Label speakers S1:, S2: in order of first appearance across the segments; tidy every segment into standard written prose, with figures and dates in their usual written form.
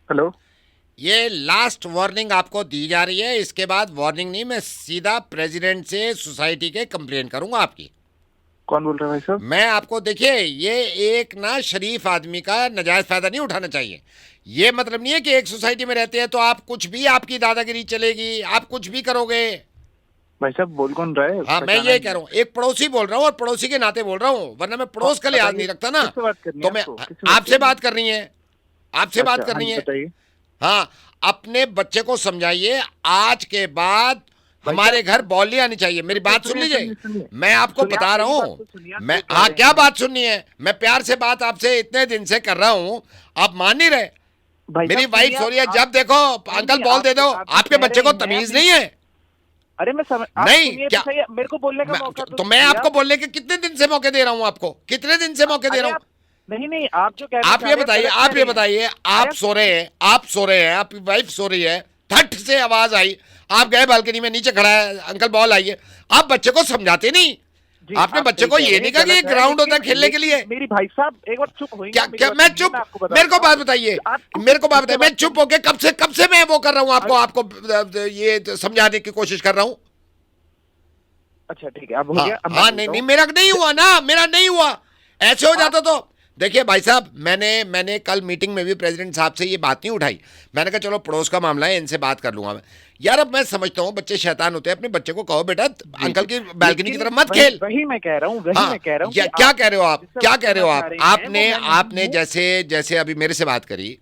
S1: Hello.
S2: ये last warning आपको दी जा रही है। इसके बाद वार्निंग नहीं, मैं सीधा प्रेसिडेंट से सोसाइटी के कंप्लेन करूंगा आपकी।
S1: कौन बोल रहे हैं भाई साहब?
S2: मैं आपको देखिए, ये एक ना शरीफ आदमी का नजायज फायदा नहीं उठाना चाहिए। ये मतलब नहीं है कि एक सोसाइटी में रहते हैं तो आप कुछ भी, आपकी दादागिरी चलेगी, आप कुछ भी करोगे।
S1: भाई साहब बोल कौन रहा है?
S2: हाँ, मैं
S1: पहचाना
S2: ये
S1: नहीं
S2: कह
S1: है।
S2: रहा हूँ, एक पड़ोसी बोल रहा हूँ और पड़ोसी के नाते बोल रहा हूँ, वरना मैं
S1: हाँ
S2: पड़ोस का लिहाज
S1: बताइए,
S2: नहीं रखता ना।
S1: किससे बात करनी है
S2: तो मैं
S1: आपको? किससे बात
S2: आपसे
S1: करनी है?
S2: बात करनी है, आपसे बात
S1: अच्छा हाँ
S2: करनी
S1: जी
S2: है।
S1: बताइए।
S2: हाँ, अपने बच्चे को समझाइए, आज के बाद
S1: भाई साहब
S2: हमारे घर बॉल नहीं आनी चाहिए। मेरी
S1: सुनिए
S2: बात सुन
S1: सुनिए
S2: लीजिए,
S1: सुनिए सुनिए
S2: मैं आपको
S1: सुनिए, आप
S2: बता रहा
S1: मेरी बात
S2: हूं।
S1: तो सुनिए, आप
S2: मैं
S1: जो कह
S2: हाँ,
S1: रहे
S2: क्या
S1: हैं।
S2: बात सुननी है? मैं प्यार से बात आपसे इतने दिन से कर रहा हूं, आप मान नहीं रहे।
S1: भाई
S2: मेरी
S1: साहब सुनिए,
S2: वाइफ सो रही है,
S1: आप
S2: जब देखो
S1: नहीं
S2: अंकल
S1: नहीं,
S2: बॉल दे दो।
S1: आप जो
S2: आपके
S1: कह
S2: बच्चे
S1: रहे
S2: को
S1: हैं
S2: तमीज
S1: मेरी,
S2: नहीं है?
S1: अरे मैं समझ, आप
S2: नहीं
S1: सुनिए तो
S2: क्या?
S1: सही है, मेरे को बोलने का मौका तो
S2: तो मैं
S1: दीजिए
S2: आपको
S1: आप।
S2: बोलने के कितने दिन से मौके दे रहा हूं? आपको कितने दिन से मौके दे रहा
S1: अरे
S2: हूं?
S1: आप, नहीं नहीं, आप जो कहना
S2: आप
S1: चाह
S2: ये
S1: रहे हैं
S2: बताइए,
S1: गलत कह
S2: आप ये
S1: रहे हैं।
S2: बताइए,
S1: अरे
S2: आप सो रहे हैं, आप सो रहे हैं, आपकी वाइफ सो रही है, थट से आवाज आई, आप गए बालकनी में, नीचे खड़ा है अंकल बॉल आइए। आप बच्चे को समझाते नहीं।
S1: जी
S2: आपने
S1: आप
S2: बच्चे
S1: सही
S2: को
S1: कह
S2: ये
S1: रहे
S2: नहीं
S1: हैं,
S2: कहा कि ये
S1: गलत है,
S2: ग्राउंड होता
S1: लेकिन
S2: है खेलने के
S1: लेकिन
S2: लिए।
S1: मेरी भाई साहब एक बार चुप
S2: क्या
S1: होइएगा, मेरी
S2: क्या
S1: बात
S2: मैं
S1: सुनिए,
S2: चुप?
S1: मैं आपको
S2: मेरे को
S1: बताता
S2: बात
S1: हूँ
S2: बताइए,
S1: कि आपको
S2: मेरे को बात
S1: किससे
S2: बताइए, मैं
S1: बात
S2: चुप
S1: करनी।
S2: होके कब से मैं वो कर रहा हूँ, आपको
S1: अरे
S2: आपको ये समझाने की कोशिश कर रहा हूँ।
S1: अच्छा ठीक है, अब हो
S2: हाँ
S1: गया, अब मैं
S2: हाँ, नहीं
S1: बोलता
S2: नहीं,
S1: हूँ।
S2: मेरा नहीं हुआ ना, मेरा नहीं हुआ। ऐसे हो
S1: आप
S2: जाता तो देखिए भाई साहब, मैंने कल मीटिंग में भी प्रेसिडेंट साहब से ये बात नहीं उठाई। मैंने कहा चलो पड़ोस का मामला है, इनसे बात कर लूंगा मैं। यार अब मैं समझता हूँ बच्चे शैतान होते हैं, अपने बच्चे को कहो बेटा
S1: जी
S2: अंकल
S1: जी,
S2: की बालकनी की
S1: लेकिन
S2: तरफ मत
S1: वही
S2: खेल।
S1: वही मैं कह रहा हूँ, वही मैं
S2: हाँ,
S1: कह रहा हूँ
S2: या
S1: कि
S2: क्या
S1: आप
S2: कह रहे हो आप?
S1: जिससे
S2: क्या
S1: बात
S2: कह रहे
S1: करना
S2: हो
S1: चाह
S2: आप?
S1: रहे हैं वो
S2: आपने
S1: मैं नहीं
S2: आपने
S1: हूँ।
S2: जैसे जैसे अभी मेरे से बात करी,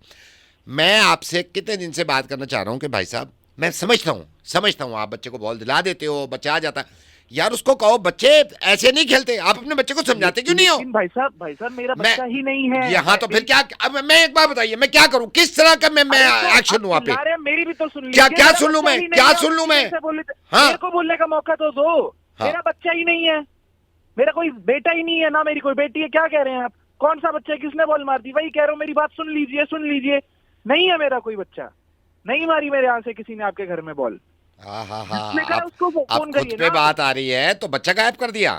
S2: मैं आपसे कितने दिन से बात करना चाह रहा हूँ कि भाई साहब, मैं समझता हूँ आप बच्चे को बॉल दिला देते हो, बच्चा आ जाता है। यार उसको कहो बच्चे ऐसे नहीं खेलते। आप अपने बच्चे को समझाते क्यों नहीं हो?
S1: लेकिन भाई साहब मेरा
S2: मैं
S1: बच्चा ही नहीं है,
S2: यहाँ
S1: मैं
S2: तो फिर
S1: मेरी।
S2: क्या? अब मैं एक बात बताइए, मैं क्या करूं? किस तरह का मैं
S1: अरे तो
S2: एक्शन
S1: आप
S2: लूं वहां पे?
S1: चिल्ला रहे हैं, मेरी भी तो सुन
S2: क्या
S1: लीजिए,
S2: क्या
S1: मेरा
S2: सुन लूं
S1: बच्चा
S2: मैं?
S1: ही नहीं
S2: क्या
S1: है, आप
S2: सुन लूं
S1: इतनी
S2: मैं?
S1: देर से बोले थे।
S2: हाँ
S1: मेरे को बोलने का मौका तो दो।
S2: हाँ,
S1: मेरा बच्चा ही नहीं है, मेरा कोई बेटा ही नहीं है ना, मेरी कोई बेटी है, क्या कह रहे हैं आप? कौन सा बच्चा है? किसने बॉल मार दी? वही कह रहा हूँ, मेरी बात सुन लीजिए, सुन लीजिए। नहीं है मेरा कोई बच्चा, नहीं मारी मेरे यहाँ से किसी ने आपके घर में बॉल।
S2: हाँ हाँ
S1: जिसने
S2: हाँ,
S1: कहा उसको
S2: आप
S1: फोन
S2: खुद
S1: करिए ना
S2: पे
S1: आप।
S2: बात आ रही है तो बच्चा गायब कर दिया।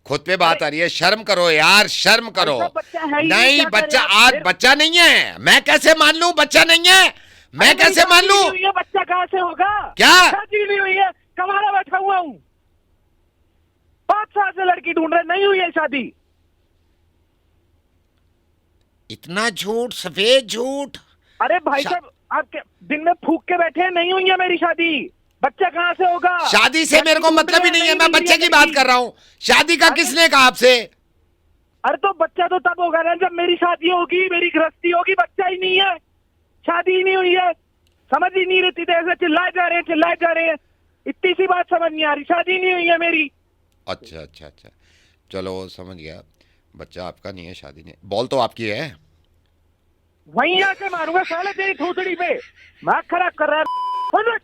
S2: खुद पे
S1: अरे
S2: बात आ रही है, शर्म करो यार, शर्म
S1: भाई
S2: करो।
S1: साहब बच्चा है ही नहीं,
S2: नहीं
S1: क्या कह रहे
S2: बच्चा,
S1: हैं आप?
S2: आज
S1: मेरे,
S2: बच्चा नहीं है, मैं कैसे मान लूं बच्चा नहीं है?
S1: अरे
S2: मैं
S1: मेरी
S2: कैसे मान
S1: शादी
S2: लूं?
S1: नहीं हुई है, बच्चा कहाँ से होगा?
S2: क्या?
S1: शादी नहीं हुई है, कमारा बैठा हुआ हूँ, 5 साल से लड़की ढूंढ रहे, नहीं हुई है शादी।
S2: इतना झूठ, सफेद झूठ।
S1: अरे भाई
S2: शा,
S1: साहब आप दिन में फूक के बैठे हैं, नहीं हुई है मेरी शादी, बच्चा कहाँ से होगा?
S2: शादी से मेरे
S1: लड़की
S2: को
S1: ढूंढ
S2: मतलब
S1: रहे
S2: ही
S1: हैं,
S2: नहीं है,
S1: नहीं
S2: मैं
S1: मिल रही
S2: बच्चे
S1: है
S2: की बात
S1: लड़की।
S2: कर रहा हूं। शादी का
S1: अरे
S2: किसने कहा आपसे?
S1: अरे तो बच्चा तो तब होगा ना जब मेरी शादी होगी, मेरी गृहस्थी होगी, बच्चा ही नहीं है, शादी ही नहीं हुई है। समझ ही नहीं रहती, तो ऐसे चिल्लाए जा रहे हैं, चिल्लाए जा रहे हैं, इतनी सी बात समझ नहीं आ रही, शादी नहीं हुई है मेरी।
S2: अच्छा अच्छा अच्छा, चलो समझ गया। बच्चा आपका नहीं है, शादी नहीं, बॉल तो आपकी है।
S1: वहीं आके मारूंगा साले तेरी थूथड़ी पे, दिमाग खराब कर रहा है।